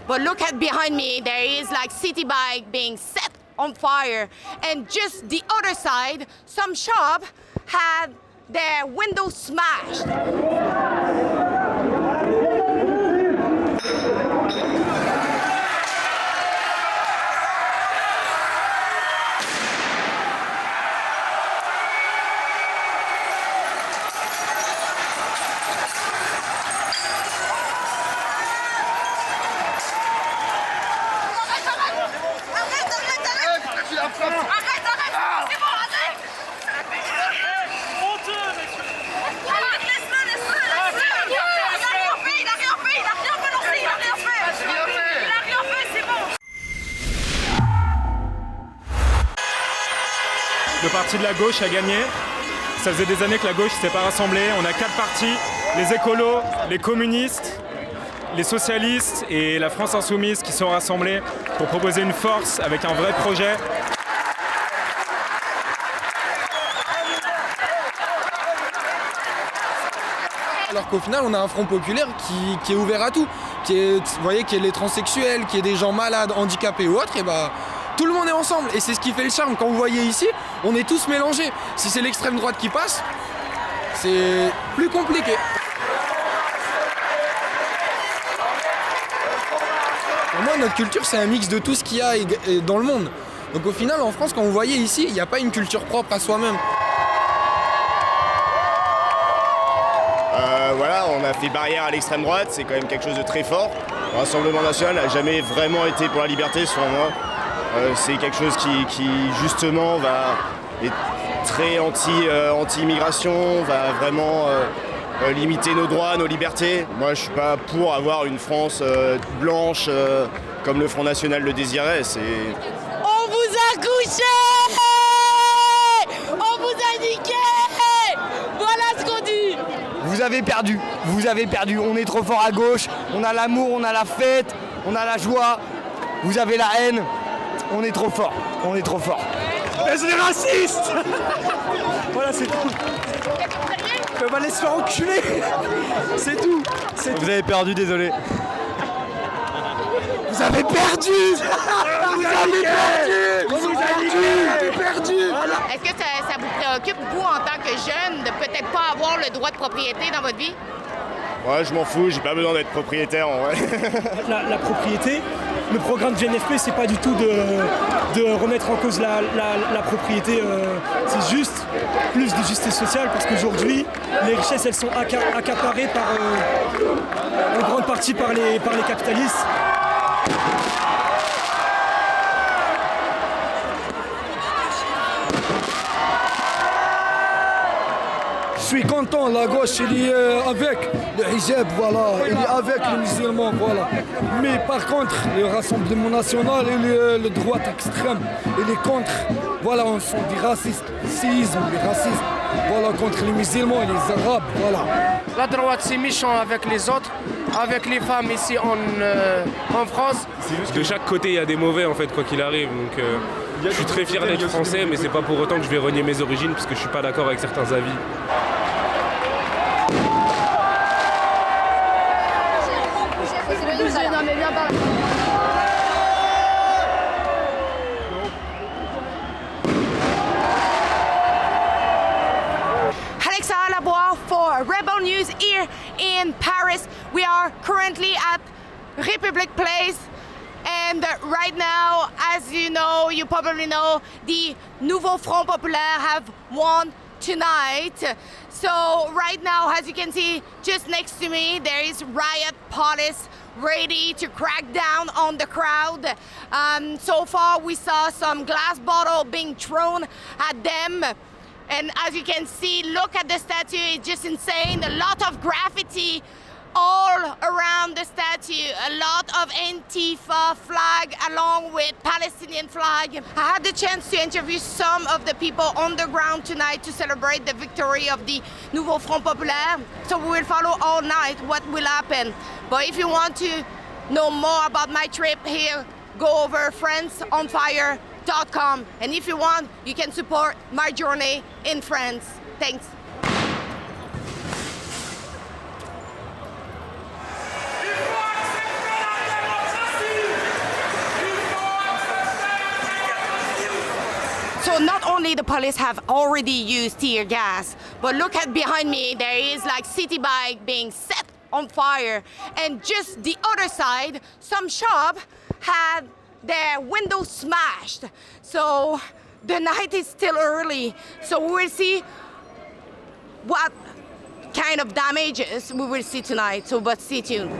But look at behind me, there is like city bike being set on fire. And just the other side, some shop had their windows smashed. Le parti de la gauche a gagné. Ça faisait des années que la gauche ne s'était pas rassemblée. On a 4 partis, les écolos, les communistes, les socialistes et la France insoumise qui sont rassemblés pour proposer une force avec un vrai projet. Alors qu'au final, on a un front populaire qui est ouvert à tout, qui est, vous voyez, qui est les transsexuels, qui est des gens malades, handicapés ou autres, et bah tout le monde est ensemble. Et c'est ce qui fait le charme. Quand vous voyez ici, on est tous mélangés. Si c'est l'extrême droite qui passe, c'est plus compliqué. Pour moi, notre culture, c'est un mix de tout ce qu'il y a dans le monde. Donc au final, en France, quand vous voyez ici, il n'y a pas une culture propre à soi-même. Voilà, on a fait barrière à l'extrême droite, c'est quand même quelque chose de très fort. Le Rassemblement national n'a jamais vraiment été pour la liberté, selon moi. C'est quelque chose qui justement est très anti-immigration, va vraiment limiter nos droits, nos libertés. Moi, je suis pas pour avoir une France blanche comme le Front National le désirait. On vous a couché! On vous a niqué! Voilà ce qu'on dit! Vous avez perdu, on est trop fort à gauche, on a l'amour, on a la fête, on a la joie, vous avez la haine, on est trop fort. Mais c'est des racistes. Voilà, c'est tout. On va aller se faire enculer. C'est tout. Vous avez perdu, désolé. Vous avez perdu. Est-ce que ça vous préoccupe, vous, en tant que jeune, de peut-être pas avoir le droit de propriété dans votre vie? Ouais, je m'en fous, j'ai pas besoin d'être propriétaire en vrai. La propriété, le programme du NFP, c'est pas du tout de remettre en cause la propriété, c'est juste plus de justice sociale parce qu'aujourd'hui, les richesses, elles sont accaparées en grande partie par les capitalistes. Je suis content, la gauche il est avec le hijab, voilà, il est avec les musulmans, voilà. Mais par contre, le Rassemblement national et le droit extrême, il est contre, voilà, on sont des racistes, les racistes, voilà, contre les musulmans et les arabes, voilà. La droite c'est méchant avec les autres, avec les femmes ici en France. De chaque côté, il y a des mauvais en fait, quoi qu'il arrive. Donc, je suis très fier d'être français, mais c'est pas pour autant que je vais renier mes origines, parce que je suis pas d'accord avec certains avis. Alexa Labois for Rebel News here in Paris. We are currently at Republic Place. And right now, as you know, you probably know, the Nouveau Front Populaire have won tonight. So right now, as you can see, just next to me, there is riot police ready to crack down on the crowd. So far, we saw some glass bottle being thrown at them. And as you can see, look at the statue, it's just insane. A lot of graffiti all around the statue, a lot of Antifa flag along with Palestinian flag. I had the chance to interview some of the people on the ground tonight to celebrate the victory of the Nouveau Front Populaire. So we will follow all night what will happen. But if you want to know more about my trip here, go over franceonfire.com. And if you want, you can support my journey in France. Thanks. only the police have already used tear gas, but look at behind me, there is like city bike being set on fire. And just the other side, some shop had their windows smashed. So the night is still early. So we will see what kind of damages we will see tonight. So but stay tuned.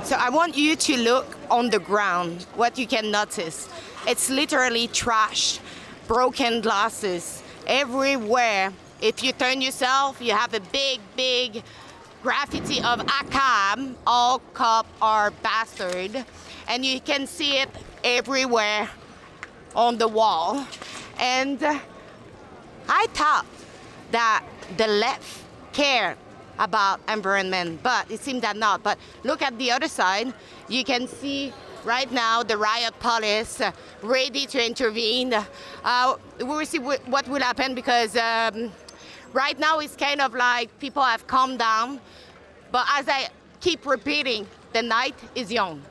So I want you to look on the ground, what you can notice. It's literally trash, broken glasses everywhere. If you turn yourself, you have a big graffiti of ACAB, all cops are bastard. And you can see it everywhere on the wall. And I thought that the left cared about environment, but it seems that not. But look at the other side. You can see right now the riot police ready to intervene. We will see what will happen because right now it's kind of like people have calmed down. But as I keep repeating, the night is young.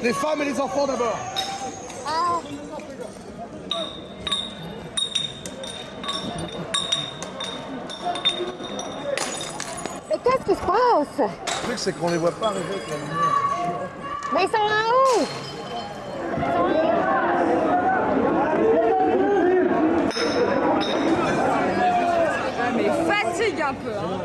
Les femmes et les enfants d'abord. Mais qu'est-ce qui se passe? Le truc, c'est qu'on les voit pas arriver avec la lumière. Mais ils sont en haut! Mais fatigue un peu. Hein.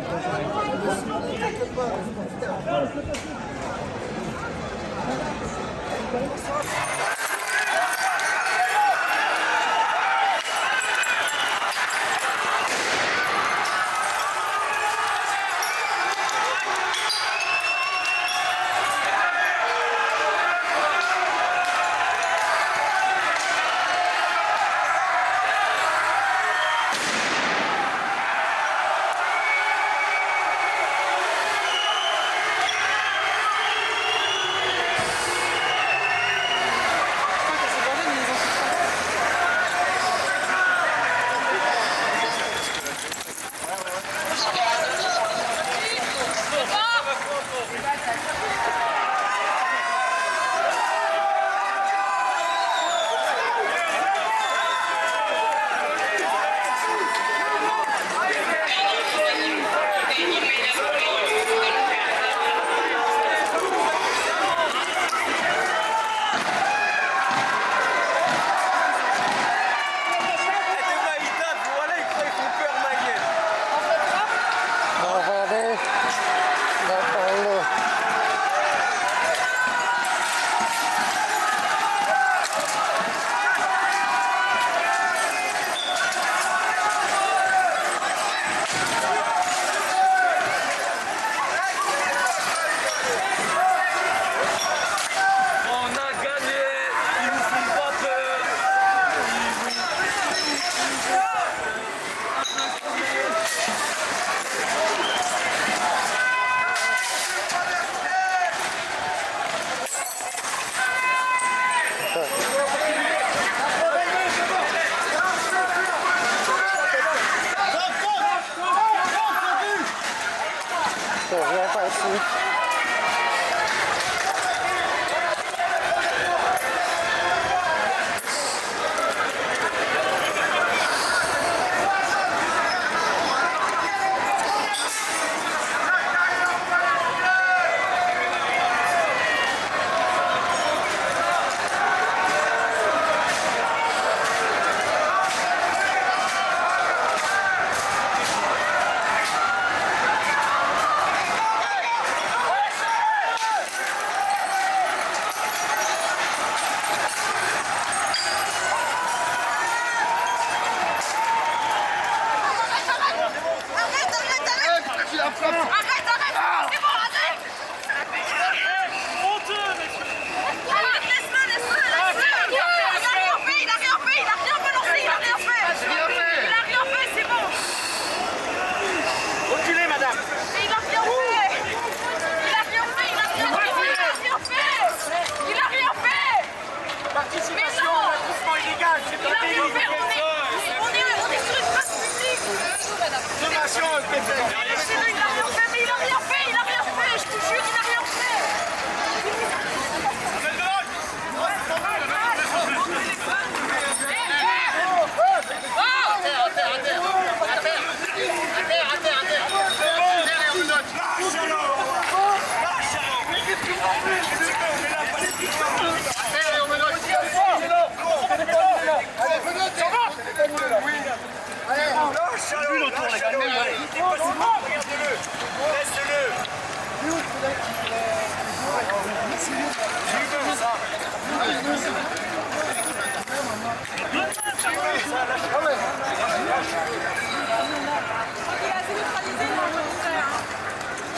Je te jure, il a rien fait.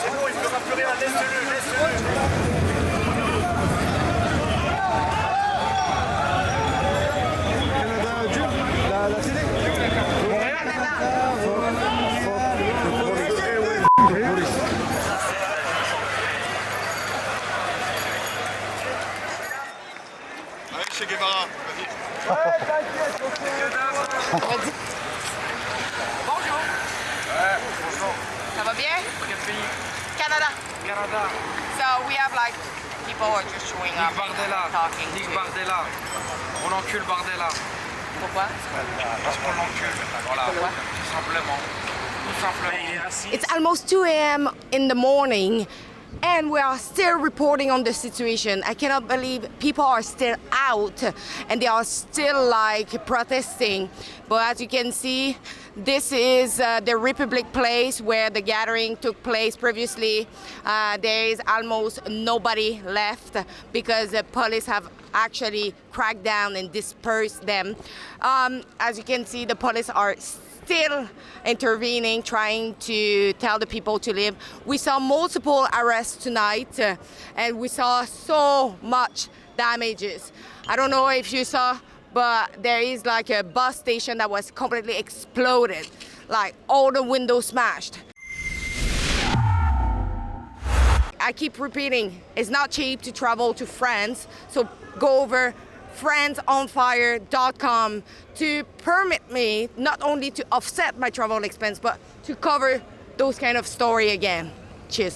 C'est bon, il ne fera plus rien, laisse-le. Che Guevara, Bonjour. bonjour. Ça va bien? Quel pays? Canada. Canada. So we have like people who are just showing up, Nick Bardella. talking. Nick to- Bardella. On encule Bardella. Pourquoi? Parce qu'on l'encule. Voilà. Pourquoi? Tout simplement. Tout simplement. Il est raciste. It's almost 2 a.m. in the morning and we are still reporting on the situation. I cannot believe people are still out and they are still like protesting. But as you can see, this is the Republic Place where the gathering took place previously. There is almost nobody left because the police have actually cracked down and dispersed them. As you can see, the police are still intervening, trying to tell the people to leave. We saw multiple arrests tonight and we saw so much damages. I don't know if you saw, but there is like a bus station that was completely exploded, like all the windows smashed. I keep repeating, it's not cheap to travel to France, so go over fransonfire.com to permit me not only to offset my travel expense, but to cover those kind of story again. Cheers.